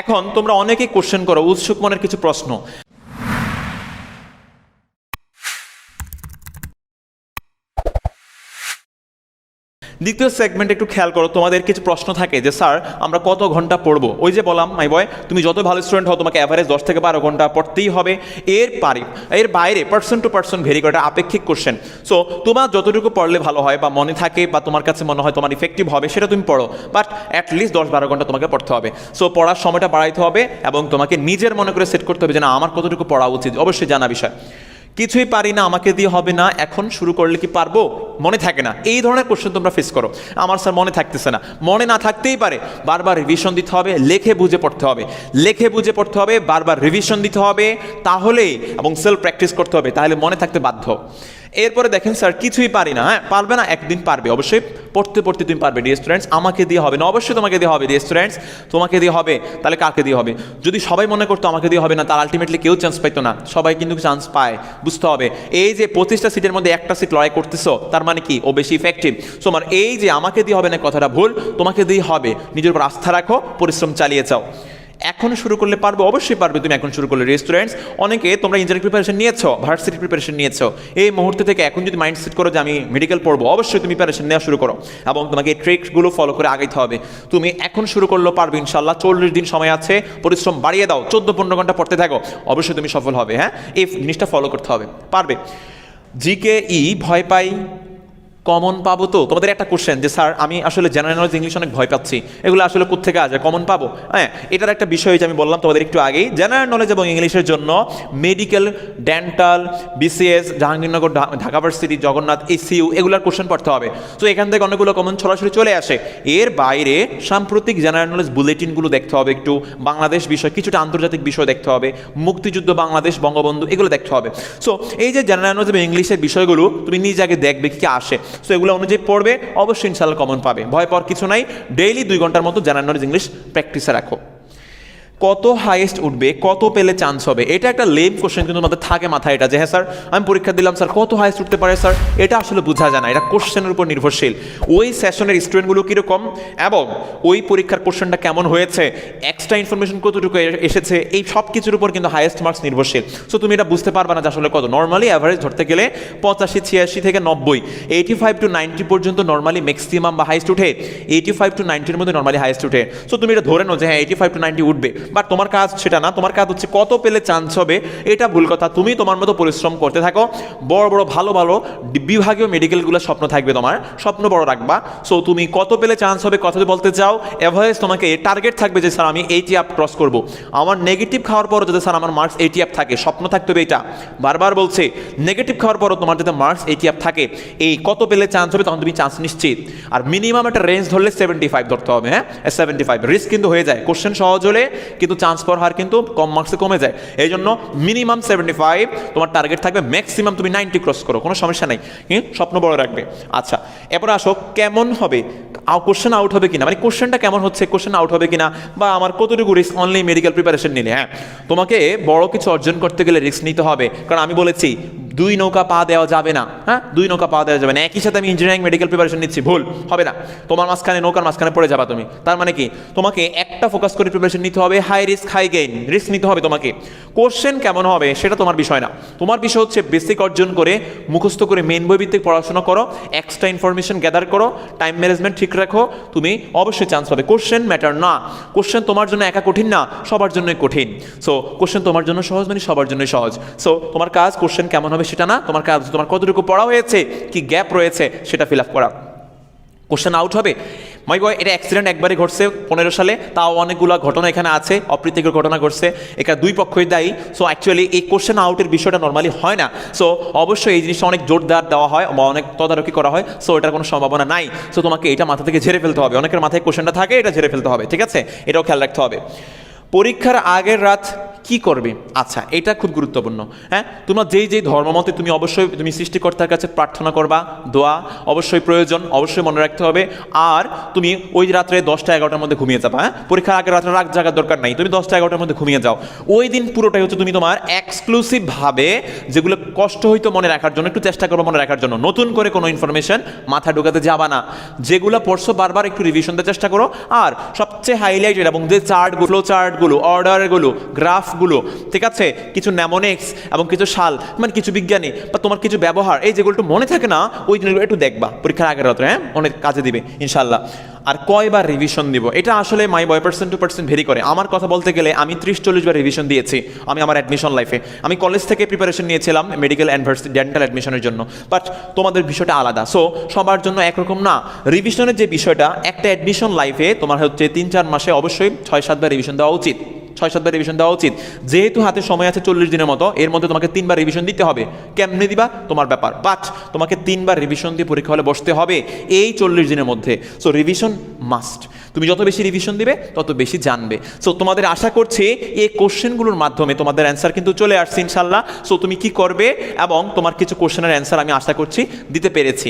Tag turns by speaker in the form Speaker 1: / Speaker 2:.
Speaker 1: এখন তোমরা অনেকেই কোশ্চেন করো উৎসুক মনের কিছু প্রশ্ন। দ্বিতীয় সেগমেন্ট একটু খেয়াল করো, তোমাদের কিছু প্রশ্ন থাকে যে স্যার আমরা কত ঘন্টা পড়বো। ওই যে বললাম মাই বয়, তুমি যত ভালো স্টুডেন্ট হও তোমাকে অ্যাভারেজ 10 থেকে 12 ঘন্টা পড়তেই হবে। এর বাইরে পার্সন টু পার্সন ভেরি করে আপেক্ষিক কোশ্চেন। সো তোমার যতটুকু পড়লে ভালো হয় বা মনে থাকে বা তোমার কাছে মনে হয় তোমার ইফেক্টিভ হবে সেটা তুমি পড়ো, বাট অ্যাটলিস্ট 10-12 ঘন্টা তোমাকে পড়তে হবে। সো পড়ার সময়টা বাড়াইতে হবে এবং তোমাকে নিজের মনে করে সেট করতে হবে যে না আমার কতটুকু পড়া উচিত, অবশ্যই জানা বিষয়। কিছুই পারি না, আমাকে দিয়ে হবে না, এখন শুরু করলে কি পারবো, মনে থাকে না, এই ধরনের কোশ্চেন তোমরা ফেস করো। আমার স্যার মনে থাকতেছে না, মনে না থাকতেই পারে, বারবার রিভিশন দিতে হবে, লেখে বুঝে পড়তে হবে, লেখে বুঝে পড়তে হবে, বারবার রিভিশন দিতে হবে, তাহলে এবং সেলফ প্র্যাকটিস করতে হবে, তাহলে মনে থাকতে বাধ্য। এরপরে দেখেন স্যার কিছুই পারি না, হ্যাঁ পারবে না, একদিন পারবে, অবশ্যই পড়তে পড়তে তুমি পারবে ডিয়ার স্টুডেন্টস। আমাকে দিয়ে হবে না, অবশ্যই তোমাকে দিয়ে হবে ডিয়ার স্টুডেন্টস, তোমাকে দিয়ে হবে। তাহলে কাকে দিয়ে হবে? যদি সবাই মনে করতো আমাকে দিয়ে হবে না, তার আলটিমেটলি কেউ চান্স পাইতো না, সবাই কিন্তু চান্স পায়, বুঝতে হবে। এই যে 25টা সিটের মধ্যে একটা সিট লড়াই করতেছো, তার মানে কি ও বেশি ইফেক্টিভ। সো আমার এই যে আমাকে দিয়ে হবে না কথাটা ভুল, তোমাকে দিয়ে হবে, নিজের উপর আস্থা রাখো, পরিশ্রম চালিয়ে যাও। এখন শুরু করলে পারবে, অবশ্যই পারবে তুমি এখন শুরু করলে স্টুডেন্টস। অনেকে তোমরা ইঞ্জিনিয়ারিং প্রিপারেশন নিয়েছো, ভার্সিটি প্রিপারেশন নিয়েছো, এই মুহূর্তে থেকে এখন যদি মাইন্ড সেট করো যে আমি মেডিকেল পড়বো, অবশ্যই তুমি প্রিপারেশন নেওয়া শুরু করো এবং তোমাকে এই ট্রিকসগুলো ফলো করে আগাইতে হবে। তুমি এখন শুরু করলেও পারবে ইনশাল্লাহ, 40 দিন সময় আছে, পরিশ্রম বাড়িয়ে দাও, 14-15 ঘন্টা পড়তে থাকো, অবশ্যই তুমি সফল হবে। হ্যাঁ, এই জিনিসটা ফলো করতে হবে, পারবে। জিকেই ভয় পাই, কমন পাবো তো? তোমাদের একটা কোশ্চেন যে স্যার আমি আসলে জেনারেল নলেজ ইংলিশ অনেক ভয় পাচ্ছি, এগুলো আসলে কোত্থেকে আসে, কমন পাবো? হ্যাঁ, এটার একটা বিষয় যে আমি বললাম তোমাদের একটু আগেই, জেনারেল নলেজ এবং ইংলিশের জন্য medical, dental, BCS, Jahangirnagar, Dhaka varsity, Jagannath, SU, এগুলোর কোশ্চেন পড়তে হবে। তো এখান থেকে অনেকগুলো কমন সরাসরি চলে আসে। এর বাইরে সাম্প্রতিক জেনারেল নলেজ বুলেটিনগুলো দেখতে হবে, একটু বাংলাদেশ বিষয়, কিছুটা আন্তর্জাতিক বিষয় দেখতে হবে, মুক্তিযুদ্ধ, বাংলাদেশ, বঙ্গবন্ধু, এগুলো দেখতে হবে। সো এই যে জেনারেল নলেজ এবং ইংলিশের বিষয়গুলো তুমি নিজে আগে দেখবে কি আসে, সো এগুলো অনুযায়ী পড়বে, অবশ্যই ইনশাআল্লাহ কমন পাবে, ভয় পাওয়ার কিছু নাই। ডেইলি 2 ঘন্টার মতো জেনারেল নলেজ ইংলিশ প্র্যাকটিসে রাখো। কত হাইয়েস্ট উঠবে, কত পেলে চান্স হবে, এটা একটা লেম কোশ্চেন কিন্তু আমাদের থাকে মাথায়, এটা যে হ্যাঁ স্যার আমি পরীক্ষা দিলাম স্যার কত হাইয়েস্ট উঠতে পারে স্যার, এটা আসলে বোঝা যায় না, এটা কোশ্চেনের উপর নির্ভরশীল। ওই সেশনের স্টুডেন্টগুলো কীরকম এবং ওই পরীক্ষার কোশ্চেনটা কেমন হয়েছে, এক্সট্রা ইনফরমেশন কতটুকু এসেছে, এই সব কিছুর উপর কিন্তু হাইয়েস্ট মার্কস নির্ভরশীল। সো তুমি এটা বুঝতে পারবে না যে আসলে কত। নর্মালি অ্যাভারেজ ধরতে গেলে 85, 86 থেকে 90, 85 to 90 পর্যন্ত নর্মালি ম্যাক্সিমাম বা হাইয়েস্ট উঠে, 85 to 90-র মধ্যে নর্মালি হাইয়েস্ট উঠে। সো তুমি এটা ধরে নাও যে হ্যাঁ 85 to 90 উঠবে, বাট তোমার কাজ সেটা না, তোমার কাজ হচ্ছে কত পেলে চান্স হবে, এটা ভুল কথা। তুমি তোমার মতো পরিশ্রম করতে থাকো, বড় বড় ভালো ভালো বিভাগীয় মেডিকেলগুলো স্বপ্ন থাকবে, তোমার স্বপ্ন বড় রাখবা। সো তুমি কত পেলে চান্স হবে কথা যদি বলতে চাও, এভারেজ তোমাকে টার্গেট থাকবে যে স্যার আমি 80 আপ ক্রস করবো। আমার নেগেটিভ খাওয়ার পরও যদি স্যার আমার মার্কস 80 আপ থাকে, স্বপ্ন থাকতে হবে এটা, বারবার বলছে নেগেটিভ খাওয়ার পরও তোমার যদি মার্কস 80 আপ থাকে, এই কত পেলে চান্স হবে, তখন তুমি চান্স নিশ্চিত। আর মিনিমাম একটা রেঞ্জ ধরলে 75 ধরতে হবে। হ্যাঁ 75, রিস্ক কিন্তু হয়ে যায়, কোশ্চেন সহজ হলে কিন্তু চান্স পাওয়ার হার কিন্তু কম মার্কসে কমে যায়। এই জন্য মিনিমাম 75 তোমার টার্গেট থাকবে, ম্যাক্সিমাম তুমি 90 ক্রস করো, কোনো সমস্যা নেই, স্বপ্ন বড় রাখবে। আচ্ছা এরপরে আসো কেমন হবে, কোশ্চেন আউট হবে কিনা, মানে কোশ্চেনটা কেমন হচ্ছে, কোশ্চেন আউট হবে কিনা, বা আমার কতটুকু রিস্ক অনলি মেডিকেল প্রিপারেশন নিলে। হ্যাঁ তোমাকে বড় কিছু অর্জন করতে গেলে রিস্ক নিতে হবে, কারণ আমি বলেছি 2 নৌকা পা দেওয়া যাবে না। হ্যাঁ 2 নৌকা পা দেওয়া যাবে না, একই সাথে আমি ইঞ্জিনিয়ারিং মেডিকেল প্রিপারেশন নিচ্ছি, ভুল হবে না, তোমার মাঝখানে নৌকার মাঝখানে পড়ে যাবা তুমি। তার মানে কি তোমাকে একটা ফোকাস করে প্রিপারেশন নিতে হবে, high risk high gain, risk নিতে হবে তোমাকে। কোশ্চেন কেমন হবে সেটা তোমার বিষয় না, তোমার বিষয় হচ্ছে বেসিক অর্জন করে, মুখস্থ করে, মেন বই ভিত্তিক পড়াশোনা করো, এক্সট্রা ইনফরমেশন গ্যাদার করো, টাইম ম্যানেজমেন্ট ঠিক রাখো, তুমি অবশ্যই চান্স পাবে। কোশ্চেন ম্যাটার না, কোশ্চেন তোমার জন্য একা কঠিন না, সবার জন্যই কঠিন। সো কোশ্চেন তোমার জন্য সহজ মানে সবার জন্যই সহজ। সো তোমার কাজ কোশ্চেন কেমন হবে সেটা না, তোমার কাজ তোমার কতটুকু পড়া হয়েছে, কি গ্যাপ রয়েছে সেটা ফিল আপ করা। কোশ্চেন আউট হবে মাই বয়, এটা অ্যাক্সিডেন্ট একবারই ঘটছে 15 সালে, তাও অনেকগুলো ঘটনা এখানে আছে, অপ্রীতিকর ঘটনা ঘটছে, এখানে 2 পক্ষই দায়ী। সো অ্যাকচুয়ালি এই কোশ্চেন আউটের বিষয়টা নর্মালি হয় না। সো অবশ্যই এই জিনিসটা অনেক জোরদার দেওয়া হয় বা অনেক তদারকি করা হয়, সো এটার কোনো সম্ভাবনা নাই। সো তোমাকে এটা মাথা থেকে ঝেড়ে ফেলতে হবে, অনেকের মাথায় কোশ্চেনটা থাকে, এটা ঝেড়ে ফেলতে হবে, ঠিক আছে, এটাও খেয়াল রাখতে হবে। পরীক্ষার আগের রাত কি করবে, আচ্ছা এটা খুব গুরুত্বপূর্ণ। হ্যাঁ তোমরা যেই ধর্মমতে তুমি অবশ্যই তুমি সৃষ্টিকর্তার কাছে প্রার্থনা করবা, দোয়া অবশ্যই প্রয়োজন, অবশ্যই মনে রাখতে হবে। আর তুমি ওই রাত্রে 10টা 11টার মধ্যে ঘুমিয়ে যাবা। হ্যাঁ পরীক্ষার আগের রাত্রে রাত জাগার দরকার নাই, তুমি 10টা 11টার মধ্যে ঘুমিয়ে যাও। ওই দিন পুরোটাই হচ্ছে তুমি তোমার এক্সক্লুসিভভাবে যেগুলো কষ্ট হইতো মনে রাখার জন্য, একটু চেষ্টা করবো মনে রাখার জন্য, নতুন করে কোনো ইনফরমেশন মাথা ঢোকাতে যাবা না, যেগুলো পড়ছো বারবার একটু রিভিশন দেওয়ার চেষ্টা করো। আর সবচেয়ে হাইলাইটেড এবং যে চার্টগুলো অর্ডারগুলো, গ্রাফগুলো, ঠিক আছে, কিছু ন্যামোনিক্স এবং কিছু সাল, মানে কিছু বিজ্ঞানী বা তোমার কিছু ব্যবহার, এই যেগুলো একটু মনে থাকে না ওই জিনিসগুলো একটু দেখবা পরীক্ষার আগের রাত্রে, হ্যাঁ, অনেক কাজে দিবে ইনশাল্লাহ। আর কয়বার রিভিশন দিব এটা আসলে মাই বয় পার্সেন্ট টু পার্সেন্ট ভেরি করে। আমার কথা বলতে গেলে আমি 30-40 বার রিভিশন দিয়েছি আমি আমার অ্যাডমিশন লাইফে। আমি কলেজ থেকে প্রিপারেশন নিয়েছিলাম মেডিকেল ইউনিভার্সিটি ডেন্টাল অ্যাডমিশনের জন্য, বাট তোমাদের বিষয়টা আলাদা, সো সবার জন্য একরকম না। রিভিশনের যে বিষয়টা একটা অ্যাডমিশন লাইফে তোমার হচ্ছে 3-4 মাসে অবশ্যই 6-7 বার রিভিশন দেওয়া উচিত, 6-7 বার রিভিশন দেওয়া উচিত। যেহেতু হাতে সময় আছে 40 দিনের মতো, এর মধ্যে তোমাকে 3 বার রিভিশন দিতে হবে। কেমনে দিবা তোমার ব্যাপার, বাট তোমাকে 3 বার রিভিশন দিয়ে পরীক্ষা হলে বসতে হবে এই 40 দিনের মধ্যে। So revision must. তুমি যত বেশি রিভিশন দিবে তত বেশি জানবে। সো তোমাদের আশা করছি এই কোশ্চেনগুলোর মাধ্যমে তোমাদের অ্যান্সার কিন্তু চলে আসছে ইনশাল্লাহ। সো তুমি কি করবে এবং তোমার কিছু কোশ্চেনের অ্যান্সার আমি আশা করছি দিতে পেরেছি।